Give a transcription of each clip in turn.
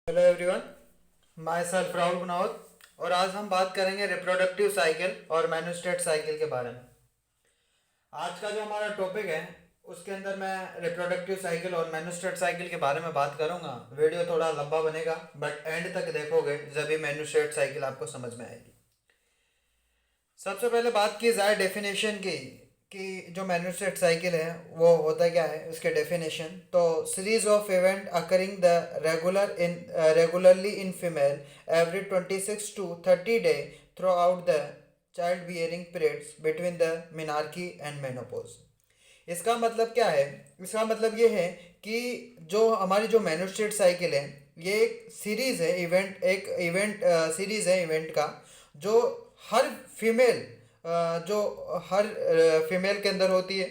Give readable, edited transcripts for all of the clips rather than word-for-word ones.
Hello everyone, my self Rahul Gunawat. और आज हम बात करेंगे रिप्रोडक्टिव साइकिल और मेनस्टेट साइकिल के बारे में। आज का जो हमारा टॉपिक है उसके अंदर मैं रिप्रोडक्टिव साइकिल और मेनस्टेट साइकिल के बारे में बात करूंगा। वीडियो थोड़ा लंबा बनेगा बट एंड तक देखोगे जब भी मेनस्टेट साइकिल आपको समझ में आएगी। सबसे पहले बात की जाए डेफिनेशन की कि जो मेनस्टेट साइकिल है वो होता क्या है, उसके डेफिनेशन। तो series of event occurring the regularly in female every 26 to 30 day through out the child bearing periods between the menarche and menopause. इसका मतलब क्या है? इसका मतलब ये है कि जो हमारी जो मेनस्ट्रेट साइकिल है ये एक सीरीज है, एक इवेंट सीरीज है इवेंट का, जो हर फीमेल जो हर फीमेल के अंदर होती है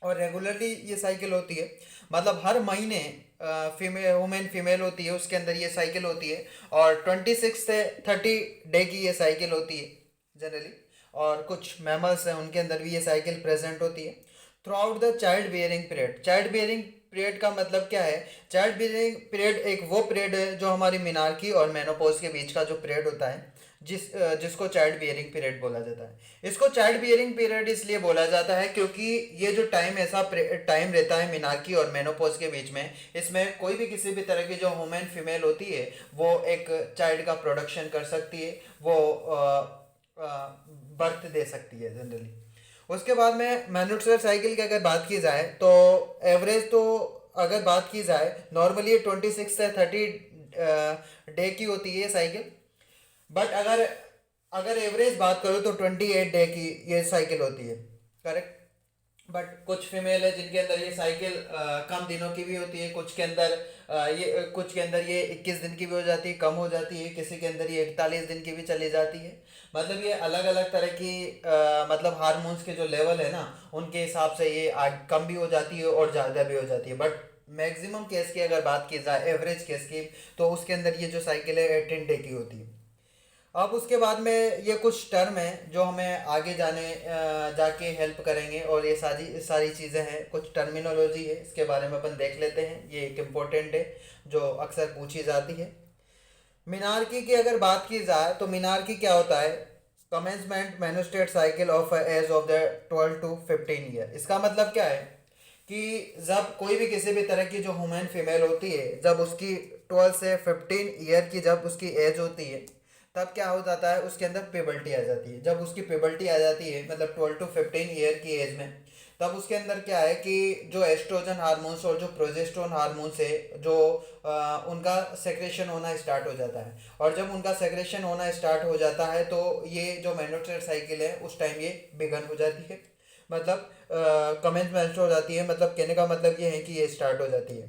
और रेगुलरली ये साइकिल होती है। मतलब हर महीने फीमेल वुमेन फीमेल होती है उसके अंदर ये साइकिल होती है और 26 से 30 डे की ये साइकिल होती है जनरली। और कुछ मैमल्स हैं उनके अंदर भी ये साइकिल प्रेजेंट होती है through out the child bearing period. Child bearing period का मतलब क्या है? चाइल्ड बियरिंग पीरियड एक वो पीरियड है जो हमारी मिनार्की और मेनोपॉज के बीच का जो पीरियड होता है, जिसको चाइल्ड बियरिंग पीरियड बोला जाता है। इसको चाइल्ड बियरिंग पीरियड इसलिए बोला जाता है क्योंकि ये जो टाइम ऐसा टाइम रहता है मिनार्की और मेनोपॉज के बीच में, इसमें कोई भी किसी भी तरह की जो वुमेन फीमेल होती है वो एक चाइल्ड का प्रोडक्शन कर सकती है, वो बर्थ दे सकती है जनरली। उसके बाद में मैन्युफैक्चर साइकिल की अगर बात की जाए तो एवरेज तो अगर बात की जाए नॉर्मली 26 से 30 डे की होती है ये साइकिल। बट अगर एवरेज बात करो तो 28 डे की ये साइकिल होती है, करेक्ट। बट कुछ फीमेल है जिनके अंदर ये साइकिल कम दिनों की भी होती है, कुछ के अंदर ये 21 दिन की भी हो जाती है, कम हो जाती है, किसी के अंदर ये 41 दिन की भी चली जाती है। मतलब ये अलग अलग तरह की मतलब हार्मोन्स के जो लेवल है ना उनके हिसाब से ये कम भी हो जाती है और ज़्यादा भी हो जाती है। बट मैक्सिमम केस की अगर बात की जाए, एवरेज केस की, तो उसके अंदर ये जो साइकिल है 18 डे की होती है। अब उसके बाद में ये कुछ टर्म है जो हमें आगे जाके हेल्प करेंगे और ये सारी सारी चीज़ें हैं, कुछ टर्मिनोलॉजी है, इसके बारे में अपन देख लेते हैं। ये एक इम्पोर्टेंट है जो अक्सर पूछी जाती है। मिनार्की की अगर बात की जाए तो मिनार्की क्या होता है? Commencement menstrual cycle of age of the 12 to 15 year. इसका मतलब क्या है कि जब कोई भी किसी भी तरह की जो वुमेन फीमेल होती है, जब उसकी 12 से 15 ईयर की जब उसकी एज होती है, तब क्या हो जाता है उसके अंदर पेबल्टी आ जाती है। जब उसकी पेबल्टी आ जाती है मतलब 12 to 15 ईयर की एज में, तब उसके अंदर क्या है कि जो एस्ट्रोजन हार्मोन्स और जो प्रोजेस्टेरोन हार्मोन्स है जो उनका सेक्रेशन होना स्टार्ट हो जाता है। और जब उनका सेक्रेशन होना स्टार्ट हो जाता है तो ये जो मेनोट्रेट साइकिल है उस टाइम ये बिगन हो जाती है, मतलब कमेंसमेंट हो जाती है। मतलब कहने का मतलब ये है कि ये स्टार्ट हो जाती है।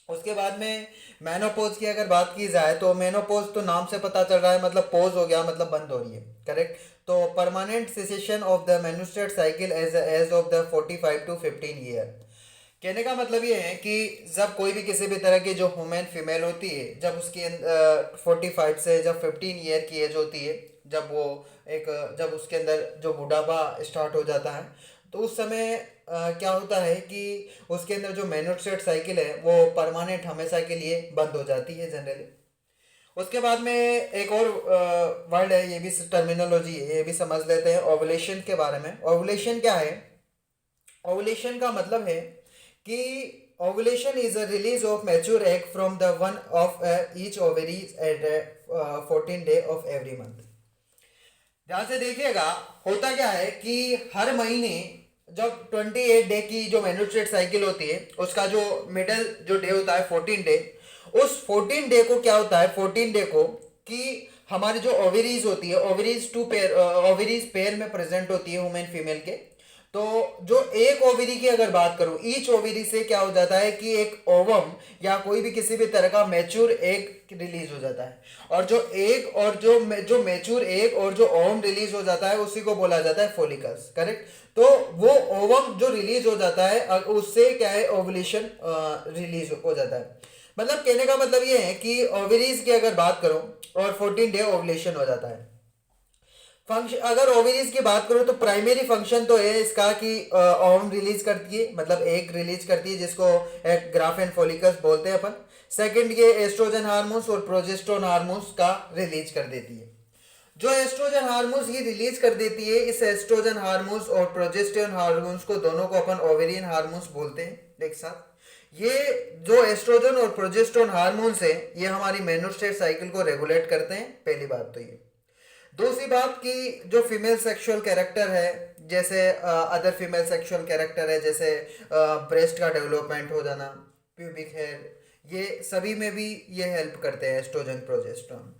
उसके बाद में मेनोपॉज की अगर बात की जाए तो मेनोपॉज तो नाम से पता चल रहा है, मतलब पॉज हो गया, मतलब बंद हो रही है, करेक्ट। तो permanent cessation of the menstrual cycle age of the 45 to 15 year. कहने का मतलब ये है कि जब कोई भी किसी भी तरह की जो वुमेन फीमेल होती है, जब उसकी 45 से जब 15 ईयर की एज होती है, जब वो एक जब उसके अंदर जो बुढ़ापा स्टार्ट हो जाता है, तो उस समय क्या होता है कि उसके अंदर जो मेनोट्रेट साइकिल है वो परमानेंट हमेशा के लिए बंद हो जाती है जनरली। उसके बाद में एक और वर्ड है, ये भी टर्मिनोलॉजी है, ये भी समझ लेते हैं ओवुलेशन के बारे में। ओवुलेशन क्या है? ओवुलेशन का मतलब है कि ovulation is a release of mature egg from the one of each ovaries at 14 day of every month. ध्यान से देखिएगा, होता क्या है कि हर महीने जब 28 डे की जो मेनस्ट्रुअल साइकिल होती है उसका जो मिडल जो डे होता है 14 डे, उस 14 डे को क्या होता है 14 डे को कि हमारी जो ओवरीज होती है, ओवरीज पेयर में प्रेजेंट होती है वुमेन फीमेल के। तो जो एक ओवरी की अगर बात करूं, ईच ओवरी से क्या हो जाता है कि एक ओवम या कोई भी किसी भी तरह का मैच्योर एग रिलीज हो जाता है। और जो एग और जो मैच्योर एग और जो ओवम रिलीज हो जाता है उसी को बोला जाता है फोलिकल्स, करेक्ट। तो वो ओवम जो रिलीज हो जाता है उससे क्या है ओवुलेशन रिलीज हो जाता है। मतलब कहने का मतलब ये है कि ओवरीज की अगर बात करूं और 14 डे ओवुलेशन हो जाता है। फंक्शन अगर ओवरीज की बात करूं तो प्राइमरी फंक्शन तो है इसका कि ओवम रिलीज करती है, मतलब एग रिलीज करती है, जिसको एक ग्राफ एंड फॉलिकल्स बोलते हैं अपन। सेकंड ये एस्ट्रोजन हार्मोन्स और प्रोजेस्टेरोन हार्मोन्स का रिलीज कर देती है। जो एस्ट्रोजन हार्मोन्स ये रिलीज कर देती है, इस एस्ट्रोजन हार्मोन्स और प्रोजेस्टेरोन हार्मोन्स को दोनों को अपन ओवेरियन हार्मोन्स बोलते हैं एक साथ। ये जो एस्ट्रोजन और प्रोजेस्टेरोन हार्मोन्स है ये हमारी मेनोस्टेट साइकिल को रेगुलेट करते हैं, पहली बात तो ये। दूसरी बात कि जो फीमेल सेक्सुअल कैरेक्टर है, जैसे अदर फीमेल सेक्सुअल कैरेक्टर है, जैसे ब्रेस्ट का डेवलपमेंट हो जाना, प्यूबिक हेयर, ये सभी में भी ये हेल्प करते हैं एस्ट्रोजन प्रोजेस्टेरोन।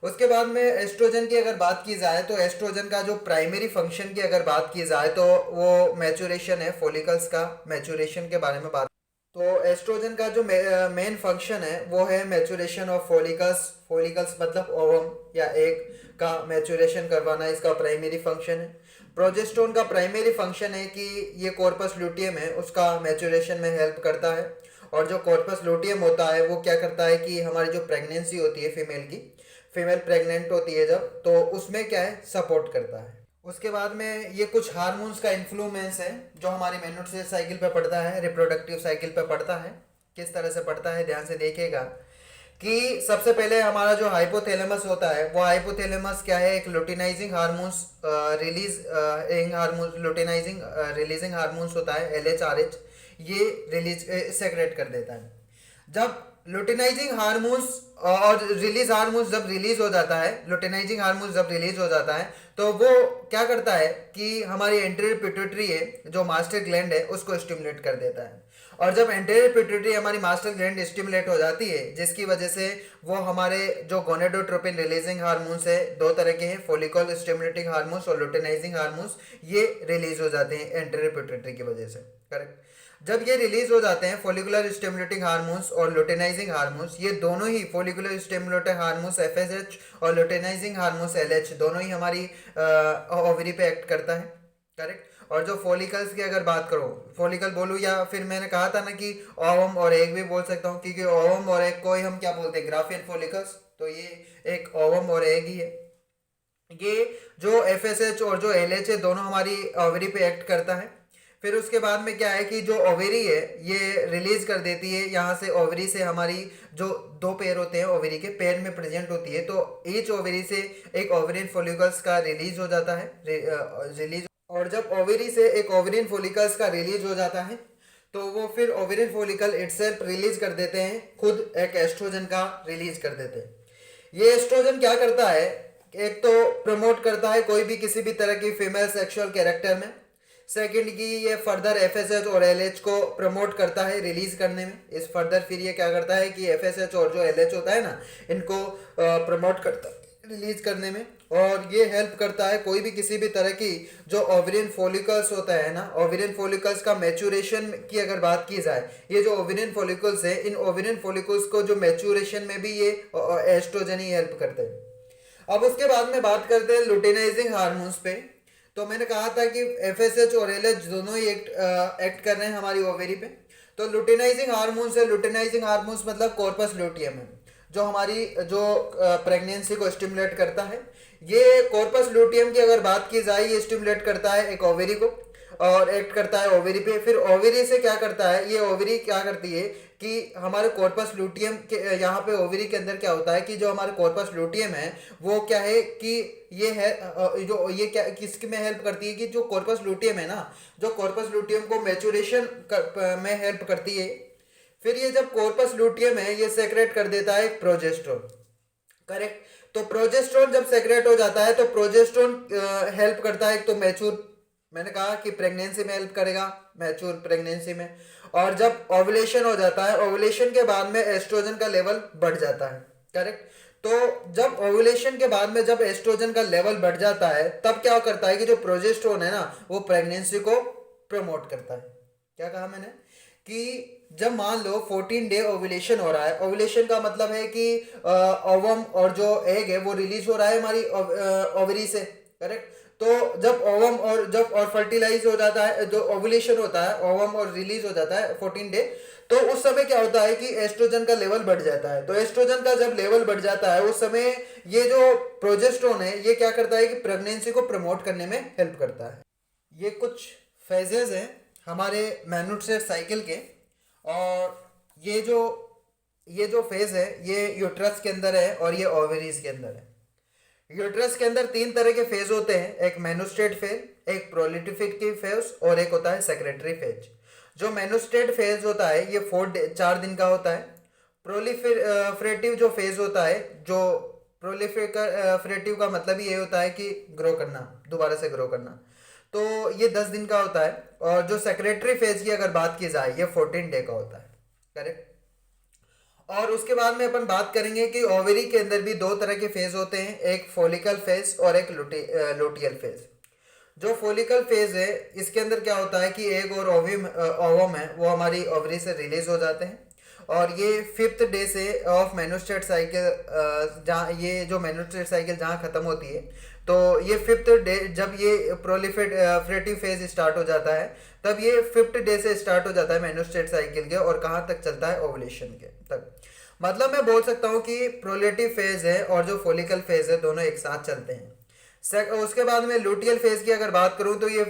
उसके बाद में एस्ट्रोजन की अगर बात की जाए तो एस्ट्रोजन का जो प्राइमरी फंक्शन की अगर बात की जाए तो वो मैचुरेशन है, फॉलिकल्स का मैचुरेशन के बारे में बात। तो एस्ट्रोजन का जो मेन फंक्शन है वो है मैचुरेशन ऑफ फॉलिकल्स। फॉलिकल्स मतलब ओवम या एग का मैचुरेशन करवाना इसका प्राइमरी फंक्शन है। प्रोजेस्टेरोन का प्राइमरी फंक्शन है कि ये कॉर्पस लुटियम है उसका मैचुरेशन में हेल्प करता है। और जो कॉर्पस लुटियम होता है वो क्या करता है कि हमारी जो प्रेगनेंसी होती है फीमेल की, फीमेल प्रेग्नेंट होती है जब, तो उसमें क्या है सपोर्ट करता है। उसके बाद में ये कुछ हार्मोन्स का इन्फ्लुएंस है जो हमारी मेनोस्टेट साइकिल पे पड़ता है, रिप्रोडक्टिव साइकिल पे पड़ता है। किस तरह से पड़ता है ध्यान से देखिएगा कि सबसे पहले हमारा जो हाइपोथैलेमस होता है वो हाइपोथैलेमस क्या है, एक luteinising hormones luteinising releasing hormones होता है LHRH, ये रिलीज सेक्रेट कर देता है। जब लुटिनाइजिंग हार्मोन्स और रिलीज हार्मोन्स जब रिलीज हो जाता है, लुटिनाइजिंग हार्मोन्स जब रिलीज हो जाता है तो वो क्या करता है कि हमारी एंटीरियर पिट्यूटरी है जो मास्टर ग्लैंड है उसको स्टिमुलेट कर देता है। और जब एंटीरियर पिट्यूटरी हमारी मास्टर ग्लैंड स्टिमुलेट हो जाती है जिसकी वजह से वो हमारे जो गोनेडोट्रोपिन रिलीजिंग हार्मोन्स है, दो तरह के हैं, फॉलिकल स्टिमुलेटिंग हार्मोन्स और लुटिनाइजिंग हार्मोन्स, ये रिलीज हो जाते हैं एंटीरियर पिट्यूटरी की वजह से। करेक्ट। जब ये रिलीज हो जाते हैं फॉलिकुलर स्टिमुलेटिंग हार्मोन्स और लुटिनाइजिंग हार्मोन्स, ये दोनों ही फॉलिकुलर स्टिमुलेटिंग हार्मोन्स FSH और लुटिनाइजिंग हार्मोन्स LH दोनों ही हमारी ओवरी पे एक्ट करता है। करेक्ट। और जो फॉलिकल्स की अगर बात करो, फॉलिकल बोलूँ या फिर मैंने कहा था ना कि ओवम और एग भी बोल सकता हूँ, क्योंकि ओवम और एग को ही हम क्या बोलते हैं, ग्राफियन फॉलिकल्स, तो ये एक ओवम और एग ही है। ये जो FSH और जो LH है दोनों हमारी ओवरी पे एक्ट करता है। फिर उसके बाद में क्या है कि जो ओवेरी है ये रिलीज कर देती है, यहाँ से ओवेरी से हमारी जो दो पैर होते हैं ओवेरी के, पैर में प्रेजेंट होती है, तो ईच ओवेरी से एक ओवेरियन फॉलिकल्स का रिलीज हो जाता है, रिलीज। और जब ओवेरी से एक ओवेरियन फॉलिकल्स का रिलीज हो जाता है तो वो फिर ओवेरियन फॉलिकल इटसेल्फ रिलीज कर देते हैं, खुद एक एस्ट्रोजन का रिलीज कर देते हैं। ये एस्ट्रोजन क्या करता है, एक तो प्रमोट करता है कोई भी किसी भी तरह की फीमेल सेक्सुअल कैरेक्टर में। सेकंड की ये फर्दर FSH और LH को प्रमोट करता है रिलीज करने में। इस फर्दर फिर ये क्या करता है कि FSH और जो LH होता है ना, इनको प्रमोट करता है रिलीज करने में। और ये हेल्प करता है कोई भी किसी भी तरह की जो ओवेरियन फॉलिकल्स होता है ना, ओवेरियन फॉलिकल्स का मैचुरेशन की अगर बात की जाए, ये जो ओवेरियन फॉलिकल्स है, इन ओवेरियन फॉलिकल्स को जो मैचुरेशन में भी ये एस्ट्रोजन ही हेल्प करते हैं। अब उसके बाद में बात करते हैं लुटिनाइजिंग हार्मोन्स पे। तो मैंने कहा था कि FSH और LH दोनों ही एक्ट कर रहे हैं हमारी ओवेरी पे। तो लुटिनाइजिंग हार्मोन्स है, लुटिनाइजिंग हार्मोन्स मतलब कॉर्पस लुटियम है जो हमारी जो प्रेगनेंसी को स्टिमुलेट करता है। ये कॉर्पस लुटियम की अगर बात की जाए, ये स्टिमुलेट करता है एक ओवेरी को और एक्ट करता है ओवेरी पे। फिर ओवेरी से क्या करता है, ये ओवेरी क्या करती है कि हमारे कॉर्पस लुटियम के यहाँ पे ओवेरी के अंदर क्या होता है कि जो हमारे कॉर्पस लुटियम है वो क्या है कि ये है जो ये क्या किसके में हेल्प करती है कि जो कॉर्पस लुटियम है ना, जो कॉर्पस लुटियम को मैचुरेशन में हेल्प करती है। फिर ये जब कॉर्पस लुटियम है ये सेक्रेट कर देता है प्रोजेस्टेरोन। करेक्ट। तो प्रोजेस्टेरोन जब सेक्रेट हो जाता है तो प्रोजेस्टेरोन हेल्प करता है, एक तो मैच्योर, मैंने कहा कि प्रेगनेंसी में हेल्प करेगा, मैच्योर प्रेगनेंसी में। और जब ओवुलेशन हो जाता है, ओवुलेशन के बाद में एस्ट्रोजन का लेवल बढ़ जाता है। करेक्ट। तो जब ओवुलेशन के बाद में जब एस्ट्रोजन का लेवल बढ़ जाता है तब क्या करता है कि जो प्रोजेस्टेरोन है ना वो प्रेगनेंसी को प्रमोट करता है। क्या कहा मैंने कि जब मान लो 14 डे ओवुलेशन हो रहा है, ओवुलेशन का मतलब है कि ओवम और जो एग है वो रिलीज हो रहा है हमारी ओवरी से। करेक्ट। तो जब ओवम और फर्टिलाइज हो जाता है, जो ओवुलेशन होता है ओवम और रिलीज हो जाता है 14 डे, तो उस समय क्या होता है कि एस्ट्रोजन का लेवल बढ़ जाता है। तो एस्ट्रोजन का जब लेवल बढ़ जाता है उस समय ये जो प्रोजेस्टेरोन है ये क्या करता है कि प्रेगनेंसी को प्रमोट करने में हेल्प करता है। ये कुछ फेजेस हैं हमारे मेनोस्टेट साइकिल के। और ये जो ये जो फेज है ये यूट्रस के अंदर है और ये ओवरीज के अंदर है। यूट्रस के अंदर तीन तरह के फेज होते हैं, एक मेनोस्टेट फेज, एक प्रोलिफेरेटिव फेज और एक होता है सेक्रेटरी फेज। जो मेनोस्टेट फेज होता है ये 4 दिन का होता है। प्रोलिफेरेटिव जो फेज होता है, जो प्रोलिफेरेटिव का मतलब ये होता है कि ग्रो करना, दोबारा से ग्रो करना, तो ये 10 दिन का होता है। और जो सेक्रेटरी फेज की अगर बात की जाए ये 14 डे का होता है। करेक्ट। और उसके बाद में अपन बात करेंगे कि ओवरी के अंदर भी दो तरह के फेज होते हैं, एक फोलिकल फेज और एक लुटियल फेज। जो फोलिकल फेज है इसके अंदर क्या होता है कि एग और ओवम है वो हमारी ओवरी से रिलीज हो जाते हैं और ये 5th डे से ऑफ मेनोस्टेट साइकिल, जहाँ ये जो मेनोस्टेट साइकिल जहाँ खत्म होती है, तो ये 5th डे जब ये प्रोलिफेरेटिव फेज स्टार्ट हो जाता है तब ये 5th डे से स्टार्ट हो जाता है मेनोस्टेट साइकिल के, और कहाँ तक चलता है, ओवुलेशन के तक। मतलब मैं बोल सकता हूँ कि प्रोलेटिव फेज है और जो फोलिकल फेज है दोनों एक साथ चलते हैं। उसके बाद में लुटियल फेज की अगर बात करूं तो ये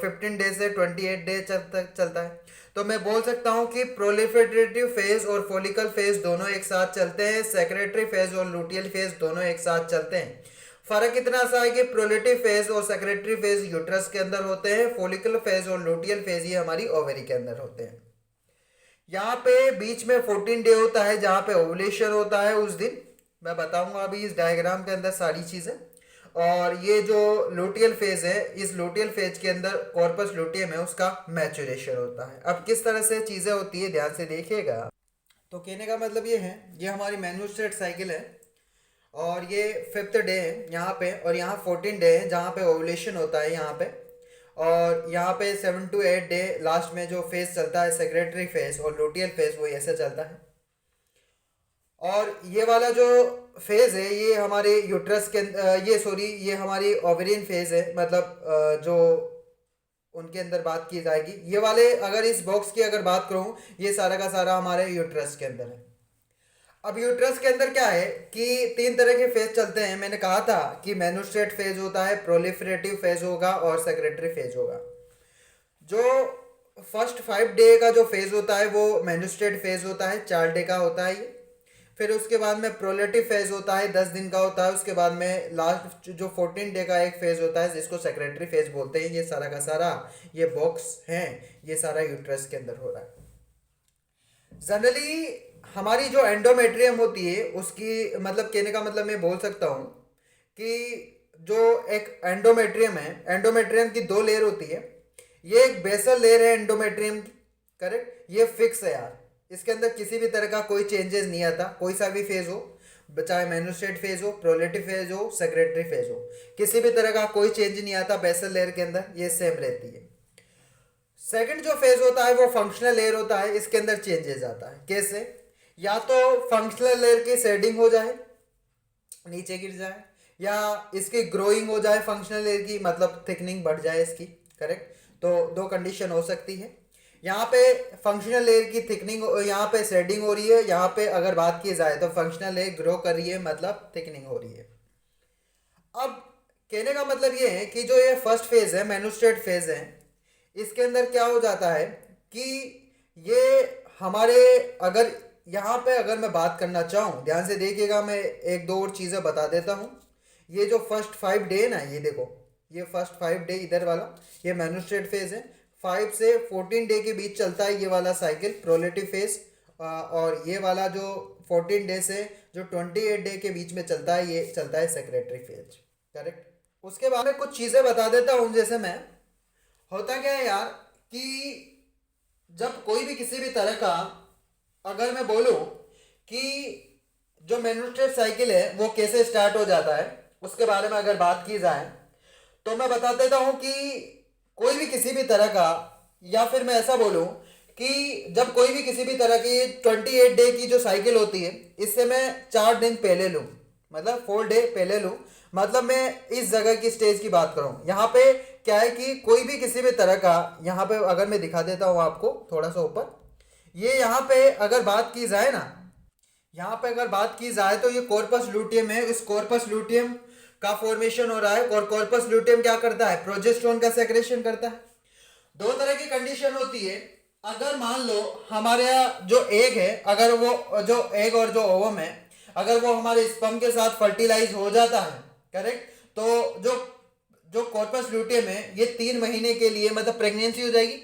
15 डे से 28 डे तक चलता है। तो मैं बोल सकता हूं कि प्रोलिफेरेटिव फेज और फोलिकल फेज दोनों एक साथ चलते हैं, सेक्रेटरी फेज और लुटियल फेज दोनों एक साथ चलते हैं। फर्क इतना सा है कि प्रोलेटिव फेज और सेक्रेटरी फेज यूट्रस के अंदर होते हैं, फोलिकल फेज और लुटियल फेज ये हमारी ओवरी के अंदर होते हैं। यहाँ पे बीच में 14 डे होता है जहाँ पे ओवुलेशन होता है, उस दिन मैं बताऊंगा अभी इस डायग्राम के अंदर सारी चीज़ें। और ये जो लुटियल फेज है, इस लुटियल फेज के अंदर कॉर्पस लुटियम है उसका मैचुरेशन होता है। अब किस तरह से चीज़ें होती है ध्यान से देखिएगा। तो कहने का मतलब ये है, ये हमारी मेनोस्टेट साइकिल है और ये 5th डे है यहाँ पे, और यहाँ 14 डे है जहाँ पे ओवुलेशन होता है यहाँ पे, और यहाँ पे 7 to 8 डे लास्ट में जो फेज चलता है सेक्रेटरी फेज और लुटियल फेज वो ऐसे चलता है। और ये वाला जो फेज है ये हमारे यूट्रस के ये हमारी ओवेरियन फेज है, मतलब जो उनके अंदर बात की जाएगी। ये वाले अगर इस बॉक्स की अगर बात करूं ये सारा का सारा हमारे यूट्रस के अंदर है। अब यूट्रस के अंदर क्या है कि तीन तरह के फेज चलते हैं। मैंने कहा था कि मेनोस्टेट फेज होता है, प्रोलिफरेटिव फेज होगा और सेक्रेटरी फेज होगा। जो फर्स्ट 5 डे का जो फेज होता है वो मेनोस्टेट फेज होता है, 4 डे का होता है ये। फिर उसके बाद में प्रोलेटिव फेज होता है, 10 दिन का होता है। उसके बाद में लास्ट जो 14 डे का एक फेज होता है जिसको सेक्रेटरी फेज बोलते हैं। ये सारा का सारा ये बॉक्स है, ये सारा यूट्रस के अंदर हो रहा है। जनरली हमारी जो एंडोमेट्रियम होती है उसकी मतलब कहने का मतलब मैं बोल सकता हूँ कि जो एक एंडोमेट्रियम है, एंडोमेट्रियम की 2 लेयर होती है। ये एक बेसल लेयर है एंडोमेट्रियम की, करेक्ट। ये फिक्स है यार, इसके अंदर किसी भी तरह का कोई चेंजेस नहीं आता। कोई सा भी फेज हो, चाहे मेनोस्टेट फेज हो, प्रोलेटिव फेज हो, सेक्रेटरी फेज हो, किसी भी तरह का कोई चेंज नहीं आता बेसल लेयर के अंदर, ये सेम रहती है। सेकंड जो फेज होता है वो फंक्शनल लेयर होता है, इसके अंदर चेंजेस आता है। कैसे? या तो फंक्शनल लेयर की शेडिंग हो जाए, नीचे गिर जाए, या इसकी ग्रोइंग हो जाए फंक्शनल लेयर की, मतलब थिकनिंग बढ़ जाए इसकी, करेक्ट। तो 2 कंडीशन हो सकती है। यहाँ पे फंक्शनल लेयर की थिकनिंग, यहाँ पे शेडिंग हो रही है, यहाँ पे अगर बात की जाए तो फंक्शनल लेयर ग्रो कर रही है, मतलब थिकनिंग हो रही है। अब कहने का मतलब ये है कि जो ये फर्स्ट फेज है, मेनोस्टेट फेज है, इसके अंदर क्या हो जाता है कि ये हमारे, अगर यहाँ पे अगर मैं बात करना चाहूँ, ध्यान से देखिएगा, मैं 1-2 और चीज़ें बता देता हूँ। ये जो फर्स्ट 5 डे ना, ये देखो, ये फर्स्ट 5 डे इधर वाला ये मेनोस्टेट फेज है। 5 से 14 डे के बीच चलता है ये वाला साइकिल, प्रोलेटिव फेज। और ये वाला जो 14 डे से जो 28 डे के बीच में चलता है ये चलता है सेक्रेटरी फेज, करेक्ट। उसके बाद में कुछ चीज़ें बता देता हूँ। जैसे मैं, होता क्या है यार कि जब कोई भी किसी भी तरह का, अगर मैं बोलूँ कि जो मेनोस्टेट साइकिल है वो कैसे स्टार्ट हो जाता है उसके बारे में अगर बात की जाए तो मैं बता देता हूँ कि कोई भी किसी भी तरह का, या फिर मैं ऐसा बोलूँ कि जब कोई भी किसी भी तरह की 28 डे की जो साइकिल होती है, इससे मैं 4 दिन पहले लूँ, मतलब 4 डे पहले लूँ, मतलब मैं इस जगह की स्टेज की बात करूँ। यहाँ पे क्या है कि कोई भी किसी भी तरह का, यहाँ पे अगर मैं दिखा देता हूँ आपको थोड़ा सा ऊपर, ये यहाँ पे अगर बात की जाए ना, यहाँ पे अगर बात की जाए तो ये कॉर्पस लूटियम है। इस कॉर्पस लूटियम का फॉर्मेशन हो रहा है, और कॉर्पस लूटियम क्या करता है, प्रोजेस्टेरोन का सेक्रेशन करता है। 2 तरह की कंडीशन होती है। अगर मान लो हमारे यहाँ जो एग है, अगर वो जो एग और जो ओवम है, अगर वो हमारे स्पर्म के साथ फर्टिलाइज हो जाता है, करेक्ट, तो जो जो कॉर्पस ल्यूटियम है ये 3 महीने के लिए मतलब प्रेगनेंसी हो जाएगी,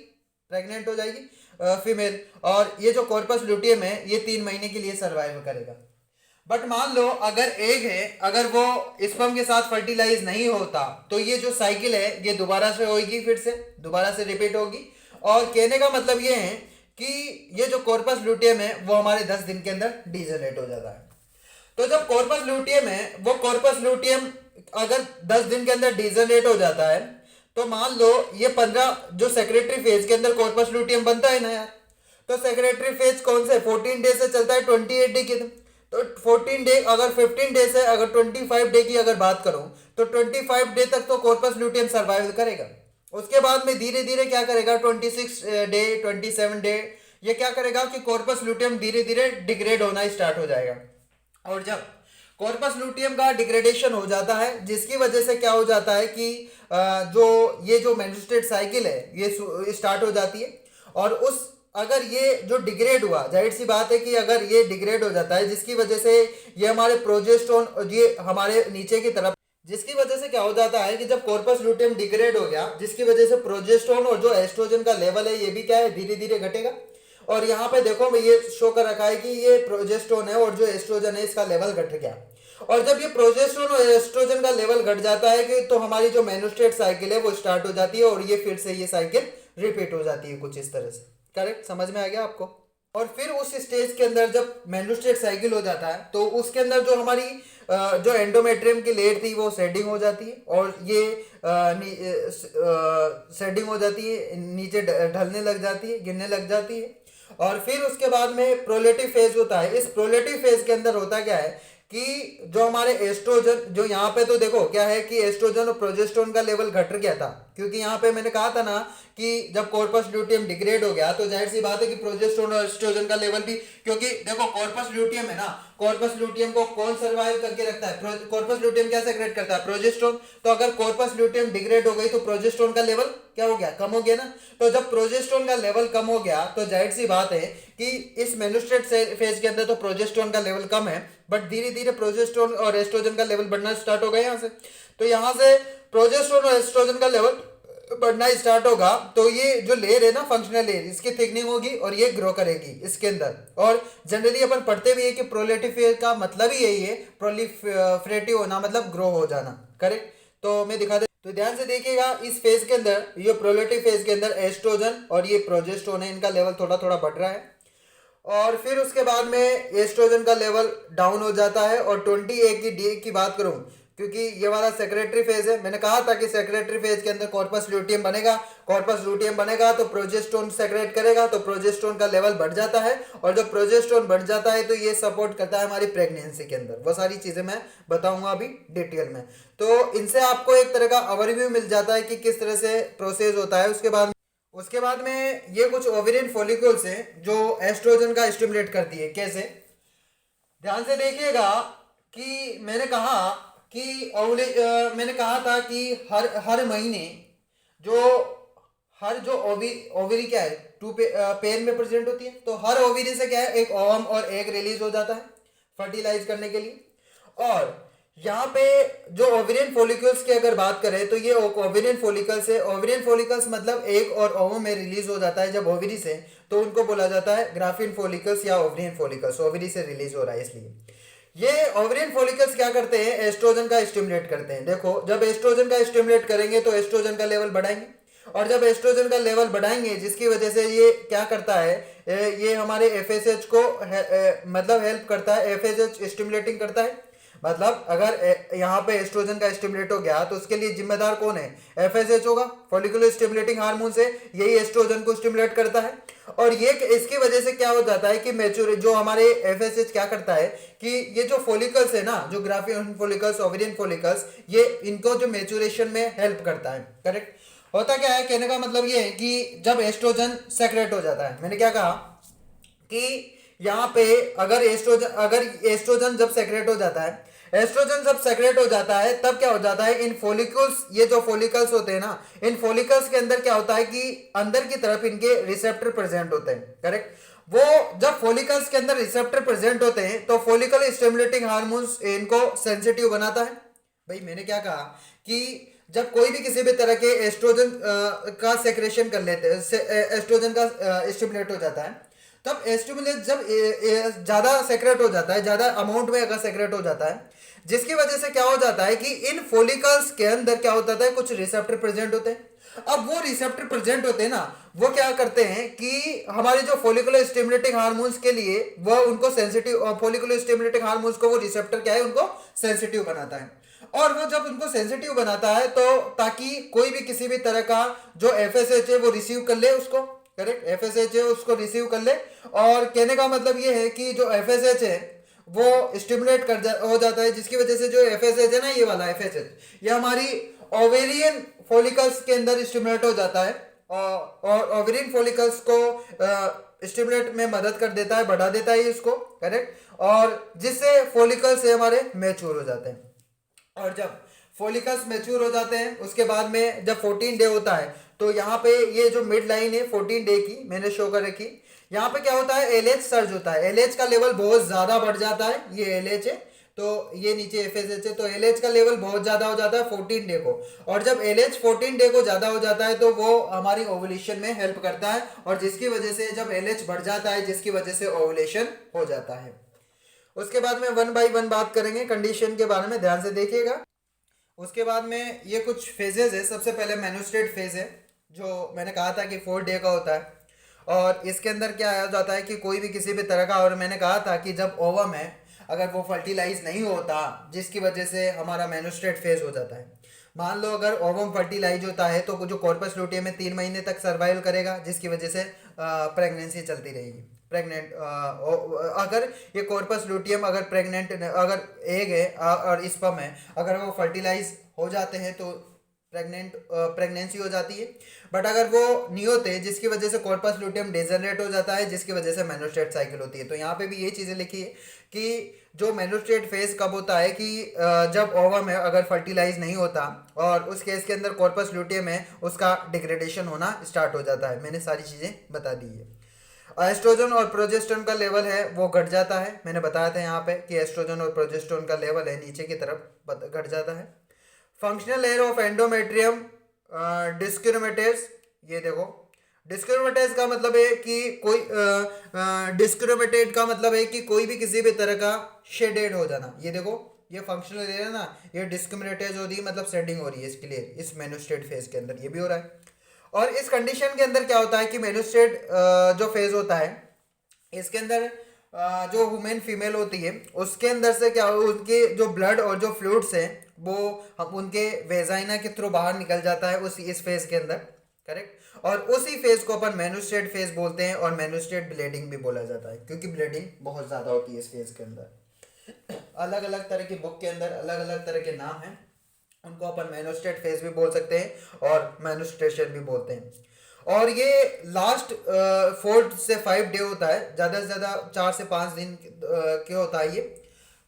प्रेग्नेंट हो जाएगी फीमेल, और ये जो कॉर्पस ल्यूटियम है ये 3 महीने के लिए सर्वाइव करेगा। बट मान लो अगर एग है, अगर वो स्पर्म के साथ फर्टिलाइज नहीं होता, तो ये जो साइकिल है ये दोबारा से होगी, फिर से दोबारा से रिपीट होगी। और कहने का मतलब ये है कि ये जो कॉर्पस ल्यूटियम है वो हमारे 10 दिन के अंदर डीजनरेट हो जाता है। तो जब कॉर्पस ल्यूटियम है, वो कॉर्पस ल्यूटियम अगर 10 दिन के अंदर डीजनरेट हो जाता है, तो मान लो ये 15 जो सेक्रेटरी फेज के अंदर कॉर्पस ल्यूटियम बनता है ना यार, तो सेक्रेटरी फेज कौन से 14 डे से चलता है 28 डे के। तो 14 डे, अगर 15 डे से अगर 25 डे की अगर बात करूं, तो 25 डे तक तो कॉर्पस ल्यूटियम सर्वाइव करेगा। उसके बाद में धीरे धीरे क्या करेगा, 26 डे 27 डे ये क्या करेगा कि कॉर्पस ल्यूटियम धीरे धीरे डिग्रेड होना स्टार्ट हो जाएगा। और जब कॉर्पस ल्यूटियम का डिग्रेडेशन हो जाता है, जिसकी वजह से क्या हो जाता है कि जो ये जो मेंस्ट्रुएट साइकिल है ये स्टार्ट हो जाती है। और उस अगर ये जो डिग्रेड हुआ, जाहिर सी बात है कि अगर ये डिग्रेड हो जाता है, जिसकी वजह से ये हमारे प्रोजेस्टेरोन ये हमारे नीचे की तरफ, जिसकी वजह से क्या हो जाता है कि जब कॉर्पस ल्यूटियम डिग्रेड हो गया, जिसकी वजह से प्रोजेस्टेरोन और जो एस्ट्रोजन का लेवल है ये भी क्या है, धीरे धीरे घटेगा। और यहाँ पे देखो मैं ये शो कर रखा है कि ये प्रोजेस्टेरोन है और जो एस्ट्रोजन है इसका लेवल घट गया। और जब ये प्रोजेस्टेरोन और एस्ट्रोजन का लेवल घट जाता है कि तो हमारी जो मेनोस्टेट साइकिल है वो स्टार्ट हो जाती है, और ये फिर से ये साइकिल रिपीट हो जाती है कुछ इस तरह से। करेक्ट, समझ में आ गया आपको। और फिर उस स्टेज के अंदर जब मेनोस्टेट साइकिल हो जाता है, तो उसके अंदर जो हमारी जो एंडोमेट्रियम की लेयर थी वो शेडिंग हो जाती है, और ये शेडिंग हो जाती है, नीचे ढलने लग जाती है, गिरने लग जाती है। और फिर उसके बाद में प्रोलेटिव फेज होता है। इस प्रोलेटिव फेज के अंदर होता क्या है कि जो हमारे एस्ट्रोजन, जो यहाँ पे तो देखो क्या है कि एस्ट्रोजन और प्रोजेस्टेरोन का लेवल घट गया था, क्योंकि यहाँ पे मैंने कहा था ना कि जब कॉर्पस ल्यूटियम डिग्रेड हो गया तो जाहिर सी बात है कि प्रोजेस्टेरोन और एस्ट्रोजन का लेवल भी, क्योंकि देखो कॉर्पस ल्यूटियम है ना, कॉर्पस ल्यूटियम को कौन सर्वाइव करके रखता है, कॉर्पस ल्यूटियम क्या सेक्रेट करता है, प्रोजेस्टेरोन। तो अगर कॉर्पस ल्यूटियम डिग्रेड हो गई तो प्रोजेस्टेरोन का लेवल क्या हो गया, कम हो गया ना। तो जब प्रोजेस्टेरोन का लेवल कम हो गया तो जाहिर सी बात है कि इस मेनोस्टेट फेज के अंदर तो प्रोजेस्टेरोन का लेवल कम है, बट धीरे धीरे प्रोजेस्टेरोन और एस्ट्रोजन का लेवल बढ़ना स्टार्ट हो गया यहाँ से। तो यहाँ से प्रोजेस्टेरोन और एस्ट्रोजन का लेवल बढ़ना स्टार्ट होगा, तो ये जो लेयर है ना, फंक्शनल लेयर, इसकी थिकनिंग होगी और ये ग्रो करेगी इसके अंदर। और जनरली अपन पढ़ते भी है कि प्रोलेटिव फेज का मतलब ही यही है, प्रोलिफरेटिव होना मतलब ग्रो हो जाना। करेक्ट, तो मैं दिखा दे, तो ध्यान से देखिएगा इस फेज के अंदर, ये प्रोलेटिव फेज के अंदर एस्ट्रोजन और ये प्रोजेस्टेरोन है, इनका लेवल थोड़ा थोड़ा बढ़ रहा है। और फिर उसके बाद में एस्ट्रोजन का लेवल डाउन हो जाता है। और 28 की डी की बात करूं, क्योंकि ये वाला सेक्रेटरी फेज है, मैंने कहा था कि सेक्रेटरी फेज के अंदर कॉर्पस ल्यूटियम बनेगा, कॉर्पस ल्यूटियम बनेगा तो प्रोजेस्टेरोन सेक्रेट करेगा, तो प्रोजेस्टेरोन का लेवल बढ़ जाता है। और जब प्रोजेस्टेरोन बढ़ जाता है तो ये सपोर्ट करता है हमारी प्रेगनेंसी के अंदर। वो सारी चीजें मैं बताऊंगा अभी डिटेल में। तो इनसे आपको एक तरह का ओवरव्यू मिल जाता है कि किस तरह से प्रोसेस होता है। उसके बाद में ये कुछ ओवेरियन फॉलिकल्स हैं जो एस्ट्रोजन का स्टिमुलेट करती है। कैसे, ध्यान से देखिएगा कि मैंने कहा कि मैंने कहा था कि हर महीने जो हर जो ओवरी क्या है, पेयर में प्रेजेंट होती है, तो हर ओवरी से क्या है, एक ओवम और एग रिलीज हो जाता है फर्टिलाइज करने के लिए। और यहाँ पे जो ओवेरियन फॉलिकल्स की अगर बात करें तो ये ओवेरियन फॉलिकल्स है। ओवेरियन फॉलिकल्स मतलब एग और ओवम में रिलीज हो जाता है जब ओवरी से, तो उनको बोला जाता है ग्राफिन फॉलिकल्स या ओवेरियन फॉलिकल्स। ओवरी से रिलीज हो रहा है इसलिए। ये ओवेरियन फॉलिकल्स क्या करते हैं, एस्ट्रोजन का स्टिमुलेट करते हैं। देखो जब एस्ट्रोजन का स्टिमुलेट करेंगे तो एस्ट्रोजन का लेवल बढ़ाएंगे, और जब एस्ट्रोजन का लेवल बढ़ाएंगे जिसकी वजह से ये क्या करता है, ये हमारे एफएसएच को मतलब हेल्प करता है, एफएसएच स्टिमुलेटिंग करता है। मतलब अगर यहाँ पे एस्ट्रोजन का स्टिमुलेट हो गया तो उसके लिए जिम्मेदार कौन है, एफएसएच होगा, फॉलिकुलर स्टिमुलेटिंग हार्मोन से यही एस्ट्रोजन को स्टिमुलेट करता है। और ये इसकी वजह से क्या हो जाता है कि मैच्योर जो हमारे एफएसएच क्या करता है कि ये जो फॉलिकल्स है ना, जो ग्राफिन फॉलिकल्स, ओवेरियन फॉलिकल्स, ये इनको जो मैच्योरेशन में हेल्प करता है। करेक्ट, होता क्या है, कहने का मतलब ये है कि जब एस्ट्रोजन सेक्रेट हो जाता है, मैंने क्या कहा कि यहाँ पे अगर एस्ट्रोजन जब सेक्रेट हो जाता है, एस्ट्रोजन जब सेक्रेट हो जाता है तब क्या हो जाता है, इन फॉलिकल्स, ये जो फॉलिकल्स होते हैं ना, इन फॉलिकल्स के अंदर क्या होता है कि अंदर की तरफ इनके रिसेप्टर प्रेजेंट होते हैं, करेक्ट। वो जब फॉलिकल्स के अंदर रिसेप्टर प्रेजेंट होते हैं तो फॉलिकल स्टिमुलेटिंग हार्मोन्स इनको सेंसिटिव बनाता है। भाई मैंने क्या कहा कि जब कोई भी किसी भी तरह के एस्ट्रोजन का सेक्रेशन कर लेते हैं, एस्ट्रोजन का स्टिमुलेट हो जाता है, तब एस्टिमुलेट जब ज्यादा सेक्रेट हो जाता है, ज्यादा अमाउंट में अगर सेक्रेट हो जाता है, जिसकी वजह से क्या हो जाता है कि इन फोलिकल्स के अंदर क्या होता है, कुछ रिसेप्टर प्रेजेंट होते हैं। अब वो रिसेप्टर प्रेजेंट होते हैं ना, वो क्या करते हैं कि हमारे जो फोलिकुलर स्टिमुलेटिंग हार्मोन्स के लिए वो उनको सेंसिटिव, फोलिकुलर स्टिमुलेटिंग हार्मोन्स को वो रिसेप्टर क्या है, उनको सेंसिटिव बनाता है। और वो जब उनको सेंसिटिव बनाता है तो ताकि कोई भी किसी भी तरह का जो एफएसएच है वो रिसीव कर ले उसको, करेक्ट, एफएसएच है उसको रिसीव कर ले। और कहने का मतलब ये है कि जो एफएसएच है वो स्टिमुलेट हो जाता है, जिसकी वजह से जो एफएसएच है ना, ये वाला एफएसएच, ये हमारी ओवेरियन फॉलिकल्स के अंदर स्टिमुलेट हो जाता है और ओवेरियन फॉलिकल्स को स्टिमुलेट में मदद कर देता है, बढ़ा देता है इसको, करेक्ट, और जिससे फॉलिकल्स हमारे मैच्योर हो जाते हैं। और जब फॉलिकल्स मैच्योर हो जाते हैं उसके बाद में जब 14 डे होता है, तो यहाँ पे ये जो मिड लाइन है 14 डे की मैंने शो कर रखी, यहाँ पे क्या होता है, एलएच सर्ज होता है, एलएच का लेवल बहुत ज्यादा बढ़ जाता है, ये एलएच है तो ये नीचे एफएसएच है, तो एलएच का लेवल बहुत ज्यादा हो जाता है 14 डे को। और जब एलएच 14 डे को ज्यादा हो जाता है तो वो हमारी ओवुलेशन में हेल्प करता है, और जिसकी वजह से जब एलएच बढ़ जाता है जिसकी वजह से ओवुलेशन हो जाता है। उसके बाद में वन बाय वन बात करेंगे, कंडीशन के बारे में ध्यान से देखिएगा। उसके बाद में ये कुछ फेजेस है। सबसे पहले मेनोस्ट्रेट फेज है, जो मैंने कहा था कि 4 डे का होता है, और इसके अंदर क्या आ जाता है कि कोई भी किसी भी तरह का, और मैंने कहा था कि जब ओवम है अगर वो फर्टिलाइज नहीं होता जिसकी वजह से हमारा मेनोस्ट्रेट फेज हो जाता है। मान लो अगर ओवम फर्टिलाइज होता है तो जो कॉर्पस लुटियम में 3 महीने तक सर्वाइव करेगा, जिसकी वजह से प्रेगनेंसी चलती रहेगी, प्रेग्नेंट। अगर ये कॉर्पस लुटियम अगर प्रेग्नेंट, अगर एग है और स्पर्म है, अगर वो फर्टिलाइज हो जाते हैं तो प्रेगनेंसी हो जाती है। बट अगर वो नहीं होते जिसकी वजह से कॉर्पस लुटियम डिजेनरेट हो जाता है, जिसकी वजह से मेनोस्ट्रेट साइकिल होती है। तो यहाँ पे भी ये चीज़ें लिखी है कि जो मेनोस्ट्रेट फेज कब होता है कि जब ओवम है अगर फर्टिलाइज नहीं होता और उस केस के अंदर कॉर्पस लुटियम है उसका डिग्रेडेशन होना स्टार्ट हो जाता है। मैंने सारी चीज़ें बता दी है। एस्ट्रोजन और प्रोजेस्टेरोन का लेवल है वो घट जाता है, मैंने बताया था यहाँ पे कि एस्ट्रोजन और प्रोजेस्टेरोन का लेवल है नीचे की तरफ घट जाता है। फंक्शनल लेयर ऑफ एंडोमेट्रियम डिस्क्रोमेटेस, ये देखो डिस्क्रोमेटेस का मतलब है कि कोई डिस्क्रोमेटेड का मतलब है कि कोई भी किसी भी तरह का शेडेड हो जाना। ये देखो ये फंक्शनल लेयर है ना, ये डिस्क्रोमेटेस हो रही है मतलब शेडिंग हो रही है इसके लिए, इस मेनोस्ट्रेट फेज के अंदर ये भी हो रहा है। और इस कंडीशन के अंदर क्या होता है कि मेनोस्ट्रेट जो फेज होता है इसके अंदर जो वुमेन फीमेल होती है उसके अंदर से क्या उनके जो ब्लड और जो फ्लूइड्स हैं वो हम उनके वेजाइना के थ्रू बाहर निकल जाता है उस इस फेज के अंदर, करेक्ट। और उसी फेज को अपन मेनोस्ट्रेट फेज बोलते हैं, और मेनोस्ट्रेट ब्लीडिंग भी बोला जाता है क्योंकि ब्लीडिंग बहुत ज़्यादा होती है इस फेज के अंदर। अलग अलग तरह की बुक के अंदर अलग अलग तरह के नाम हैं, उनको अपन मेनोस्ट्रेट फेज भी बोल सकते हैं और मेनोस्ट्रेशन भी बोलते हैं। और ये लास्ट 4 से 5 डे होता है, ज़्यादा से ज़्यादा 4 से 5 दिन के होता है ये।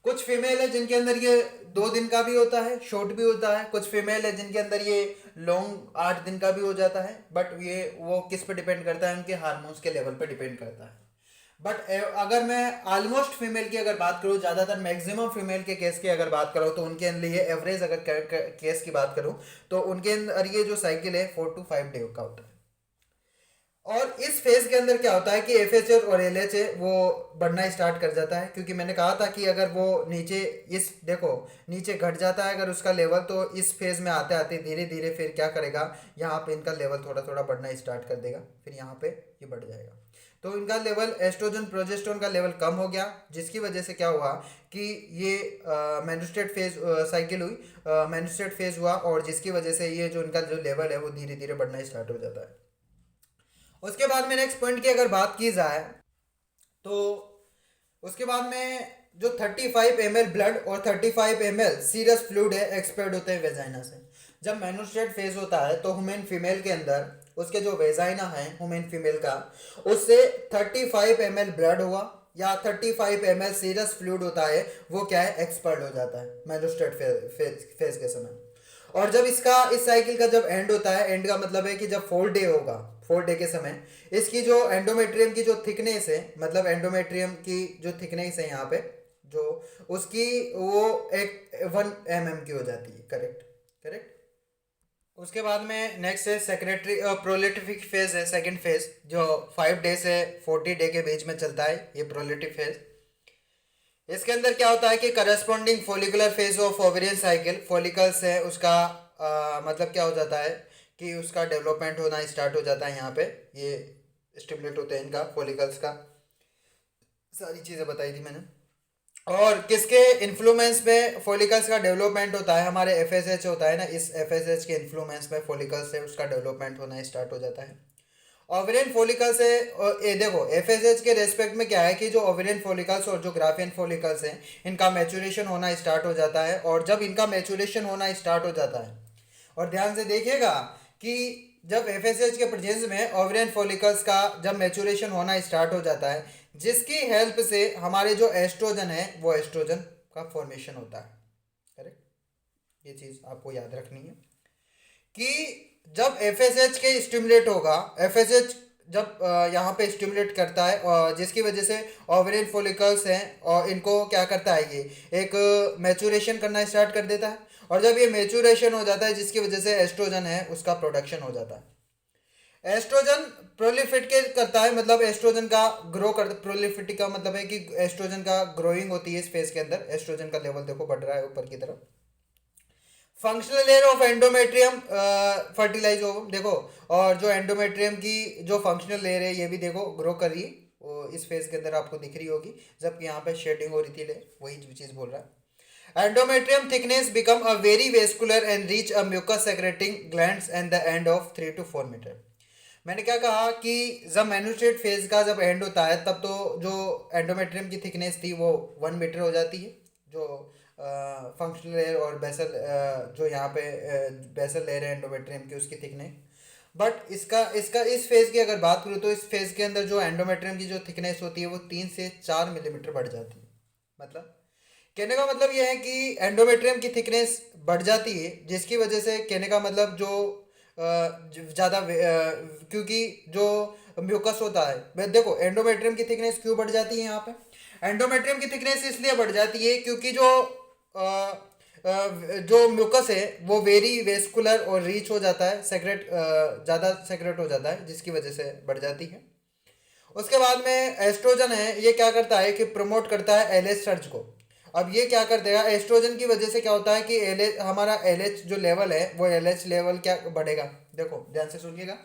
कुछ फीमेल है जिनके अंदर ये 2 दिन का भी होता है, शॉर्ट भी होता है। कुछ फीमेल है जिनके अंदर ये लॉन्ग 8 दिन का भी हो जाता है। बट ये वो किस पे डिपेंड करता है, उनके हार्मोन्स के लेवल पे डिपेंड करता है। बट अगर मैं ऑलमोस्ट फीमेल की अगर बात करूँ, ज़्यादातर मैक्सिमम फीमेल के केस की अगर बात करूँ तो उनके लिए एवरेज अगर केस की बात करूँ तो उनके अंदर ये जो साइकिल है 4 to 5 डे का होता है। और इस फेज के अंदर क्या होता है कि एफएचएच और एलएच वो बढ़ना स्टार्ट कर जाता है, क्योंकि मैंने कहा था कि अगर वो नीचे इस देखो नीचे घट जाता है अगर उसका लेवल, तो इस फेज में आते आते धीरे धीरे फिर क्या करेगा, यहाँ पे इनका लेवल थोड़ा थोड़ा बढ़ना स्टार्ट कर देगा, फिर यहाँ पे ये बढ़ जाएगा। तो इनका लेवल एस्ट्रोजन प्रोजेस्टेरोन का लेवल कम हो गया, जिसकी वजह से क्या हुआ कि ये मेनोस्ट्रेट फेज साइकिल हुई, मेनोस्ट्रेट फेज हुआ, और जिसकी वजह से ये जो इनका जो लेवल है वो धीरे धीरे बढ़ना स्टार्ट हो जाता है। उसके बाद में नेक्स्ट पॉइंट की अगर बात की जाए तो उसके बाद में जो 35 ml ब्लड और 35 ml सीरस फ्लूइड है एक्सपेल्ड होते हैं वेजाइना से। जब मेनोस्ट्रेट फेज होता है तो ह्यूमन फीमेल के अंदर उसके जो वेजाइना है ह्यूमन फीमेल का, उससे 35 ml ब्लड हुआ या 35 ml सीरस फ्लूइड होता है वो क्या है, एक्सपर्ट हो जाता है मेनोस्टेट फेज के समय। और जब इसका इस साइकिल का जब एंड होता है, एंड का मतलब है कि जब 4 डे होगा, 4 डे के समय इसकी जो एंडोमेट्रियम की जो थिकनेस है, मतलब एंडोमेट्रियम की जो थिकनेस है यहाँ पे जो उसकी वो एक 1 mm की हो जाती है। Correct, correct. उसके बाद में नेक्स्ट है सेक्रेटरी प्रोलिफिक फेज है, सेकंड फेज, जो 5 डे से 40 डे के बीच में चलता है, ये प्रोलिफिक फेज। इसके अंदर क्या होता है कि corresponding follicular phase of ovarian cycle, follicles है उसका मतलब क्या हो जाता है कि उसका डेवलपमेंट होना स्टार्ट हो जाता है। यहाँ पे ये स्टिमुलेट होते हैं इनका, फोलिकल्स का, सारी चीज़ें बताई थी मैंने। और किसके इन्फ्लुएंस में फॉलिकल्स का डेवलपमेंट होता है, हमारे एफएसएच होता है ना, इस एफएसएच के इन्फ्लुएंस में फॉलिकल्स से उसका डेवलपमेंट होना स्टार्ट हो जाता है। ओवेरियन फॉलिकल्स है, ये देखो एफएसएच के रेस्पेक्ट में क्या है कि जो ओवेरियन फॉलिकल्स और जो ग्राफियन फॉलिकल्स हैं इनका मैचुरेशन होना स्टार्ट हो जाता है। और जब इनका मैचुरेशन होना स्टार्ट हो जाता है, और ध्यान से देखिएगा कि जब एफएसएच के प्रेजेंस में ओवेरियन फॉलिकल्स का जब मैचुरेशन होना स्टार्ट हो जाता है, जिसकी हेल्प से हमारे जो एस्ट्रोजन है वो एस्ट्रोजन का फॉर्मेशन होता है। करेक्ट, ये चीज़ आपको याद रखनी है कि जब एफएसएच के स्टिमुलेट होगा, एफएसएच जब यहाँ पे स्टिमुलेट करता है और जिसकी वजह से ओवेरियन फॉलिकल्स हैं और इनको क्या करता है, ये एक मैचुरेशन करना स्टार्ट कर देता है। और जब ये मैचुरेशन हो जाता है जिसकी वजह से एस्ट्रोजन है उसका प्रोडक्शन हो जाता है। एस्ट्रोजन प्रोलिफेट करता है, मतलब एस्ट्रोजन का ग्रो कर, प्रोलिफिटी का मतलब है कि एस्ट्रोजन का ग्रोइंग होती है इस फेज के अंदर। एस्ट्रोजन का लेवल देखो बढ़ रहा है ऊपर की तरफ। Functional layer of endometrium fertilise हो, देखो, और जो एंडोमेट्रियम की जो फंक्शनल लेयर है ये भी देखो ग्रो कर रही है, वो इस फेज के अंदर आपको दिख रही होगी, जबकि यहाँ पे शेडिंग हो रही थी लेयर, वही चीज़ बोल रहा है। Endometrium thickness become a very vascular and rich a mucus secreting glands and the end of 3 to 4 metre. मैंने क्या कहा कि जब मैन्युस्ट्रेट फेज का जब एंड होता है तब तो जो एंडोमेट्रियम की थिकनेस थी वो 1 मीटर हो जाती है, जो फंक्शनल लेयर और बेसल जो यहाँ पे बेसल लेयर है एंडोमेट्रियम की उसकी थिकनेस। बट इसका इसका इस फेज की अगर बात करूँ तो इस फेज के अंदर जो एंडोमेट्रियम की जो थिकनेस होती है वो 3 से 4 मिलीमीटर बढ़ जाती है। मतलब कहने का मतलब ये है कि एंडोमेट्रियम की थिकनेस बढ़ जाती है, जिसकी वजह से कहने का मतलब जो ज़्यादा क्योंकि जो म्यूकस होता है, देखो एंडोमेट्रियम की थिकनेस क्यों बढ़ जाती है यहाँ पे, एंडोमेट्रियम की थिकनेस इसलिए बढ़ जाती है क्योंकि जो जो म्यूकस है वो वेरी वेस्कुलर और रीच हो जाता है, सेक्रेट ज़्यादा सेक्रेट हो जाता है जिसकी वजह से बढ़ जाती है। उसके बाद में एस्ट्रोजन है, ये क्या करता है कि प्रमोट करता है एलएच सर्ज को। अब ये क्या कर देगा, एस्ट्रोजन की वजह से क्या होता है कि एलएच, हमारा एलएच जो लेवल है वो एलएच लेवल क्या बढ़ेगा, देखो ध्यान से सुनिएगा।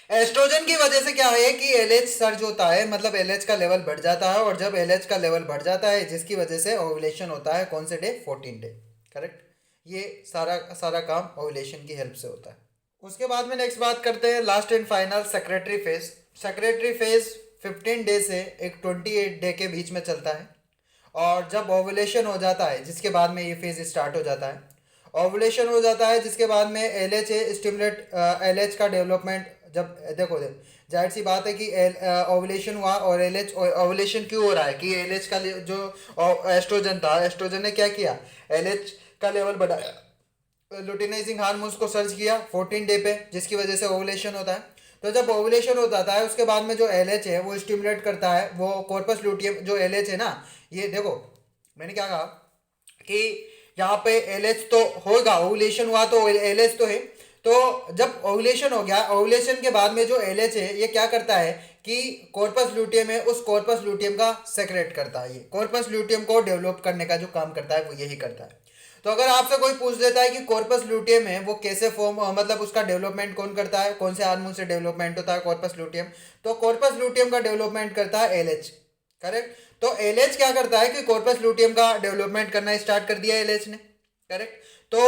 एस्ट्रोजन की वजह से क्या है कि एलएच सर्ज होता है, मतलब एलएच का लेवल बढ़ जाता है, और जब एलएच का लेवल बढ़ जाता है जिसकी वजह से ओवुलेशन होता है, कौन से डे, 14 डे। करेक्ट, ये सारा सारा काम ओवुलेशन की हेल्प से होता है। उसके बाद में नेक्स्ट बात करते हैं last and final secretary phase. Secretary phase 15 day से एक 28 डे के बीच में चलता है। और जब ओवुलेशन हो जाता है जिसके बाद में ये फेज स्टार्ट हो जाता है, ओवुलेशन हो जाता है जिसके बाद में L H stimulate, L H का डेवलपमेंट, जब देखो जाहिर सी बात है कि ओवुलेशन हुआ और एल एच, ओवुलेशन क्यों हो रहा है कि एल एच का जो एस्ट्रोजन था, एस्ट्रोजन ने क्या किया, एल एच का लेवल बढ़ाया, लुटिनाइजिंग हार्मोन्स को सर्च किया 14 डे पे, जिसकी वजह से ओवुलेशन होता है। तो जब ओवुलेशन हो जाता है उसके बाद में जो एलएच है वो स्टिमुलेट करता है, वो कॉर्पस लुटियम जो एलएच है ना, ये देखो मैंने क्या कहा कि यहाँ पे एलएच तो होगा, ओवुलेशन हुआ तो एलएच तो है। तो जब ओवुलेशन हो गया, ओवुलेशन के बाद में जो एलएच है ये क्या करता है कि कॉर्पस लुटियम है, उस कॉर्पस लुटियम का सेक्रेट करता है, ये कॉर्पस लुटियम को डेवलप करने का जो काम करता है वो यही करता है। तो अगर आपसे कोई पूछ देता है कि कॉर्पस लुटियम है वो कैसे फॉर्म, मतलब उसका डेवलपमेंट कौन करता है, कौन से हार्मोन से डेवलपमेंट होता है कॉर्पस लुटियम, तो कॉर्पस लुटियम का डेवलपमेंट करता है एलएच। करेक्ट, तो एलएच क्या करता है कि कॉर्पस लुटियम का डेवलपमेंट करना स्टार्ट कर दिया एलएच ने। करेक्ट, तो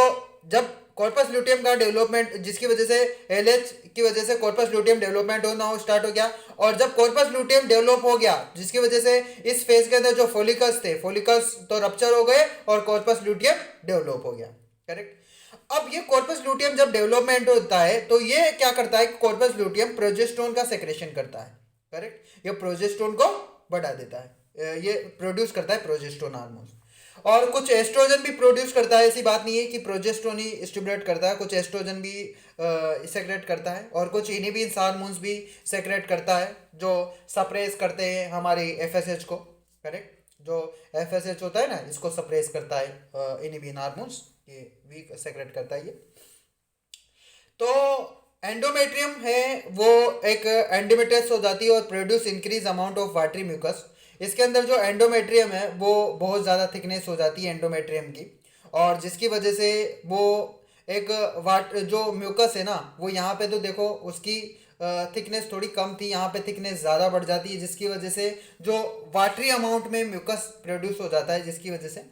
जब कॉर्पस लुटियम का डेवलपमेंट, जिसकी वजह से एलएच की वजह से कॉर्पस लुटियम डेवलपमेंट होना स्टार्ट हो गया, और जब कॉर्पस लुटियम डेवलप हो गया जिसकी वजह से इस फेज के अंदर जो फोलिकल्स थे, फोलिकल्स तो रप्चर हो गए और कॉर्पस लुटियम डेवलप हो गया। करेक्ट, अब ये कॉर्पस लुटियम जब डेवलपमेंट होता है तो ये क्या करता है, कॉर्पस लुटियम प्रोजेस्टेरोन का सेक्रेशन करता है। करेक्ट, ये प्रोजेस्टेरोन को बढ़ा देता है, ये प्रोड्यूस करता है प्रोजेस्टेरोन हार्मोन। और कुछ एस्ट्रोजन भी प्रोड्यूस करता है, ऐसी बात नहीं है कि प्रोजेस्टेरोन ही स्टिमुलेट करता है, कुछ एस्ट्रोजन भी सेक्रेट करता है और कुछ इनहिबिन हार्मोन्स भी सेक्रेट करता है जो सप्रेस करते हैं हमारी एफएसएच को, करेक्ट। जो एफएसएच होता है ना, इसको सप्रेस करता है इनहिबिन हार्मोन्स, ये भी सेक्रेट करता है ये। तो एंडोमेट्रियम है वो एक एंडोमेट्रियस हो जाती है और produce increase amount of watery mucus. इसके अंदर जो एंडोमेट्रियम है वो बहुत ज़्यादा थिकनेस हो जाती है एंडोमेट्रियम की, और जिसकी वजह से वो एक वाट जो म्यूकस है ना, वो यहाँ पे तो देखो उसकी थिकनेस थोड़ी कम थी, यहाँ पे थिकनेस ज़्यादा बढ़ जाती है, जिसकी वजह से जो वाटरी अमाउंट में म्यूकस प्रोड्यूस हो जाता है, जिसकी वजह से,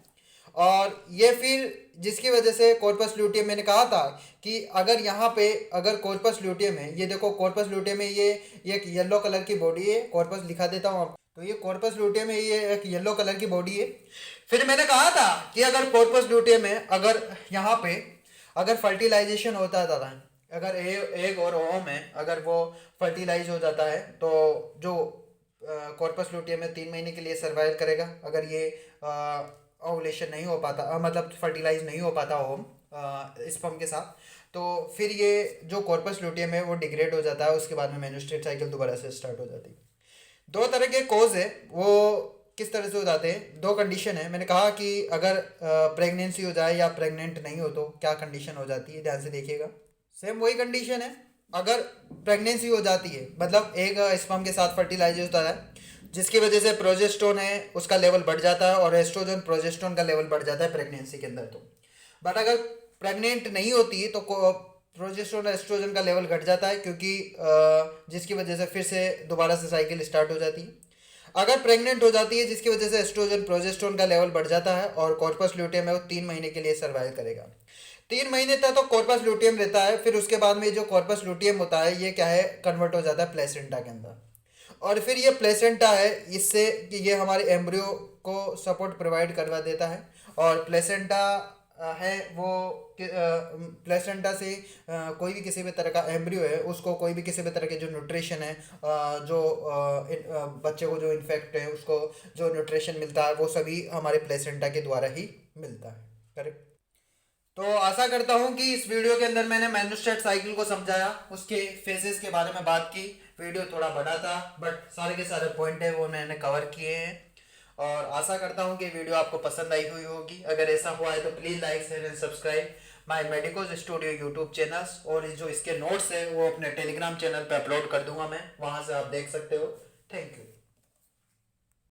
और ये फिर जिसकी वजह से कॉर्पस ल्यूटियम, मैंने कहा था कि अगर यहाँ पे अगर कॉर्पस ल्यूटियम है, ये देखो कॉर्पस ल्यूटियम में ये एक येलो कलर की बॉडी है, कॉर्पस लिखा देता हूँ आपको, तो ये कॉर्पस ल्यूटियम है, ये एक येलो कलर की बॉडी है। फिर मैंने कहा था कि अगर कॉर्पस ल्यूटियम है, अगर यहाँ पे अगर फर्टिलाइजेशन होता था, अगर एग और ओवम है, अगर वो फर्टिलाइज हो जाता है तो जो कॉर्पस ल्यूटियम में 3 महीने के लिए सर्वाइव करेगा। अगर ये ओवुलेशन नहीं हो पाता, मतलब फर्टिलाइज नहीं हो पाता ओवम स्पर्म के साथ, तो फिर ये जो कॉर्पस ल्यूटियम है वो डिग्रेड हो जाता है, उसके बाद में मेन्स्ट्रुअल साइकिल दोबारा से स्टार्ट हो जाती है। 2 तरह के कोज है, वो किस तरह से हो जाते हैं, 2 कंडीशन है। मैंने कहा कि अगर प्रेगनेंसी हो जाए या प्रेग्नेंट नहीं हो तो क्या कंडीशन हो जाती है, ध्यान से देखिएगा। सेम वही कंडीशन है, अगर प्रेगनेंसी हो जाती है मतलब एक स्पर्म के साथ फर्टिलाइज होता है, जिसकी वजह से प्रोजेस्टेरोन है उसका लेवल बढ़ जाता है और एस्ट्रोजन प्रोजेस्टेरोन का लेवल बढ़ जाता है प्रेगनेंसी के अंदर। तो बट अगर प्रेग्नेंट नहीं होती तो प्रोजेस्टेरोन एस्ट्रोजन का लेवल घट जाता है, क्योंकि जिसकी वजह से फिर से दोबारा से साइकिल स्टार्ट हो जाती है। अगर प्रेग्नेंट हो जाती है जिसकी वजह से एस्ट्रोजन प्रोजेस्टेरोन का लेवल बढ़ जाता है और कॉर्पस ल्यूटियम है वो 3 महीने के लिए सर्वाइव करेगा। 3 महीने तक तो कॉर्पस ल्यूटियम रहता है, फिर उसके बाद में जो कॉर्पस ल्यूटियम होता है ये क्या है, कन्वर्ट हो जाता है प्लेसेंटा के अंदर, और फिर ये प्लेसेंटा है, इससे कि ये हमारे एम्ब्रियो को सपोर्ट प्रोवाइड करवा देता है। और प्लेसेंटा है वो प्लेसेंटा से कोई भी किसी भी तरह का एम्ब्रियो है उसको कोई भी किसी भी तरह के जो न्यूट्रिशन है, जो बच्चे को जो इन्फेक्ट है उसको जो न्यूट्रिशन मिलता है वो सभी हमारे प्लेसेंटा के द्वारा ही मिलता है, करेक्ट। तो आशा करता हूँ कि इस वीडियो के अंदर मैंने मेन्स्ट्रुअल साइकिल को समझाया, उसके फेजेस के बारे में बात की। वीडियो थोड़ा बड़ा था बट सारे के सारे पॉइंट है वो मैंने कवर किए हैं, और आशा करता हूँ कि वीडियो आपको पसंद आई हुई होगी। अगर ऐसा हुआ है तो please like share and subscribe my medicos studio YouTube channels, और जो इसके नोट्स है वो अपने टेलीग्राम चैनल पे अपलोड कर दूंगा मैं, वहाँ से आप देख सकते हो। Thank you.